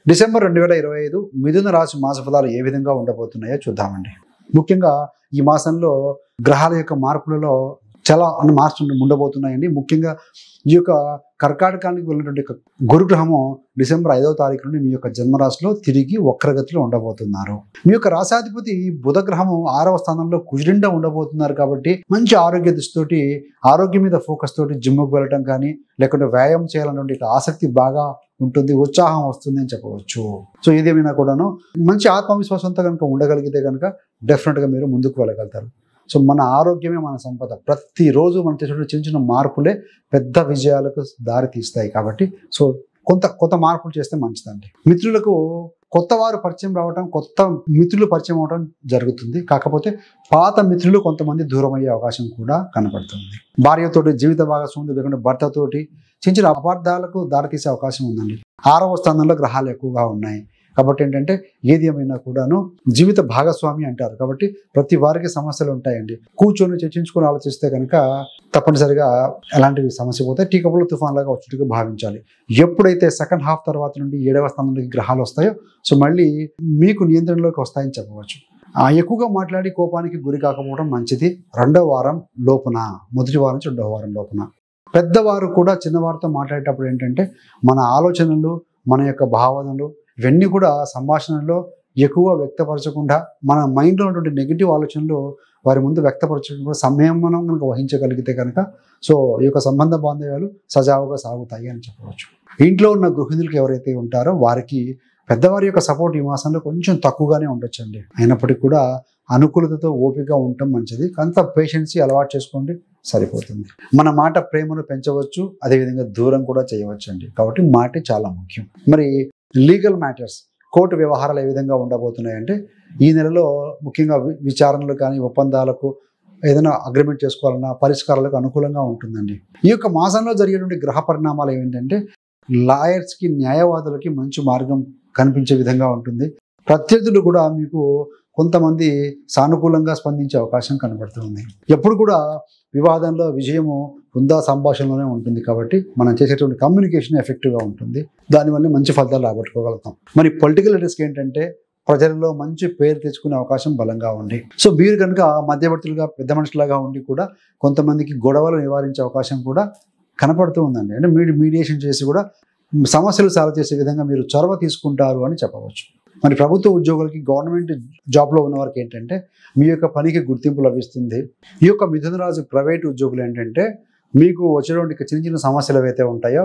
December 2025 మిథున రాశి మాస ఫలాలు ఏ విధంగా ఉండబోతున్నాయో చూద్దామండి. ముఖ్యంగా ఈ మాసంలో గ్రహాల యొక్క మార్పులలో చాలా మార్పులు ఉండబోతున్నాయండి. ముఖ్యంగా ఈ యొక్క కర్కాటకానికి వెళ్ళినటువంటి గురుగ్రహము డిసెంబర్ 5వ తారీఖు నుండి మీ యొక్క జన్మరాశిలో తిరిగి వక్రగతిలో ఉండబోతున్నారు. మీ యొక్క రాశాధిపతి బుధ గ్రహము 6వ స్థానంలో కుజునిండా ఉండబోతున్నారు. కాబట్టి మంచి ఆరోగ్య దృష్టితోటి, ఆరోగ్యం మీద ఫోకస్ తోటి జిమ్కి వెళ్ళటం కానీ, లేకుంటే వ్యాయామం చేయాలన్నటువంటి ఆసక్తి బాగా ఉంటుంది, ఉత్సాహం వస్తుంది అని చెప్పవచ్చు. సో ఏదేమైనా కూడాను మంచి ఆత్మవిశ్వాసంతో కనుక ఉండగలిగితే కనుక డెఫినెట్గా మీరు ముందుకు వెళ్ళగలుగుతారు. సో మన ఆరోగ్యమే మన సంపద. ప్రతిరోజు మనం చేసే చిన్న చిన్న మార్పులే పెద్ద విజయాలకు దారి తీస్తాయి. కాబట్టి సో కొత్త మార్పులు చేస్తే మంచిదండి. మిత్రులకు కొత్త వారు పరిచయం రావటం, కొత్త మిత్రులు పరిచయం అవడం జరుగుతుంది. కాకపోతే పాత మిత్రులు కొంతమంది దూరం అయ్యే అవకాశం కూడా కనపడుతుంది. భార్యతోటి, జీవిత భాగస్వామితో, లేకుంటే భర్తతోటి చిన్న చిన్న అపార్థాలకు దారితీసే అవకాశం ఉందండి. 6వ స్థానంలో గ్రహాలు ఎక్కువగా ఉన్నాయి. కాబట్టి ఏంటంటే ఏది ఏమైనా కూడాను జీవిత భాగస్వామి అంటారు. కాబట్టి ప్రతి వారికి సమస్యలు ఉంటాయండి. కూర్చొని చర్చించుకొని ఆలోచిస్తే కనుక తప్పనిసరిగా ఎలాంటివి సమస్య పోతాయి. టీకపుల తుఫాన్ లాగా వచ్చేట్టుగా భావించాలి. ఎప్పుడైతే సెకండ్ హాఫ్ తర్వాత నుండి 7వ స్థానంలోకి గ్రహాలు వస్తాయో సో మళ్ళీ మీకు నియంత్రణలోకి వస్తాయని చెప్పవచ్చు. ఎక్కువగా మాట్లాడి కోపానికి గురి కాకపోవడం మంచిది. 2వ వారం లోపున, మొదటి వారం నుంచి 2వ వారం లోపున పెద్దవారు కూడా చిన్నవారితో మాట్లాడేటప్పుడు ఏంటంటే మన ఆలోచనలు, మన యొక్క భావనలు ఇవన్నీ కూడా సంభాషణలో ఎక్కువ వ్యక్తపరచకుండా, మన మైండ్లో ఉన్నటువంటి నెగిటివ్ ఆలోచనలు వారి ముందు వ్యక్తపరచకుండా సంయమనం కనుక వహించగలిగితే కనుక సో ఈ యొక్క సంబంధ బాంధవ్యాలు సజావుగా సాగుతాయి అని చెప్పవచ్చు. ఇంట్లో ఉన్న గృహిణులకు ఎవరైతే ఉంటారో వారికి పెద్దవారి యొక్క సపోర్ట్ ఈ మాసంలో కొంచెం తక్కువగానే ఉండొచ్చండి. అయినప్పటికీ కూడా అనుకూలతతో ఓపికగా ఉండటం మంచిది. కొంత పేషెన్సీ అలవాటు చేసుకోండి, సరిపోతుంది. మన మాట ప్రేమను పెంచవచ్చు, అదేవిధంగా దూరం కూడా చేయవచ్చు అండి. కాబట్టి మాట చాలా ముఖ్యం. మరి లీగల్ మ్యాటర్స్, కోర్టు వ్యవహారాలు ఏ విధంగా ఉండబోతున్నాయంటే ఈ నెలలో ముఖ్యంగా విచారణలు కానీ, ఒప్పందాలకు ఏదైనా అగ్రిమెంట్ చేసుకోవాలన్నా పరిష్కారాలకు అనుకూలంగా ఉంటుందండి. ఈ యొక్క మాసంలో జరిగేటువంటి గ్రహ పరిణామాలు ఏమిటంటే లాయర్స్కి, న్యాయవాదులకి మంచి మార్గం కనిపించే విధంగా ఉంటుంది. ప్రత్యర్థులు కూడా మీకు కొంతమంది సానుకూలంగా స్పందించే అవకాశం కనబడుతుంది. ఎప్పుడు కూడా వివాదంలో విజయము ఉందా సంభాషణలోనే ఉంటుంది. కాబట్టి మనం చేసేటువంటి కమ్యూనికేషన్ ఎఫెక్టివ్గా ఉంటుంది. దానివల్ల మంచి ఫలితాలు రాబట్టుకోగలుగుతాం. మరి పొలిటికల్ రిస్క్ ఏంటంటే ప్రజలలో మంచి పేరు తెచ్చుకునే అవకాశం బలంగా ఉంది. సో మీరు కనుక మధ్యవర్తులుగా, పెద్ద మనుషులాగా ఉండి కూడా కొంతమందికి గొడవలు నివారించే అవకాశం కూడా కనపడుతూ ఉందండి. అంటే మీడియేషన్ చేసి కూడా సమస్యలు సాల్వ్ చేసే విధంగా మీరు చొరవ తీసుకుంటారు అని చెప్పవచ్చు. మరి ప్రభుత్వ ఉద్యోగులకి, గవర్నమెంట్ జాబ్లో ఉన్న వారికి ఏంటంటే మీ యొక్క పనికి గుర్తింపు లభిస్తుంది. ఈ యొక్క మిథున రాశి ప్రైవేట్ ఉద్యోగులు ఏంటంటే మీకు వచ్చేటువంటి చిన్న చిన్న సమస్యలు ఏవైతే ఉంటాయో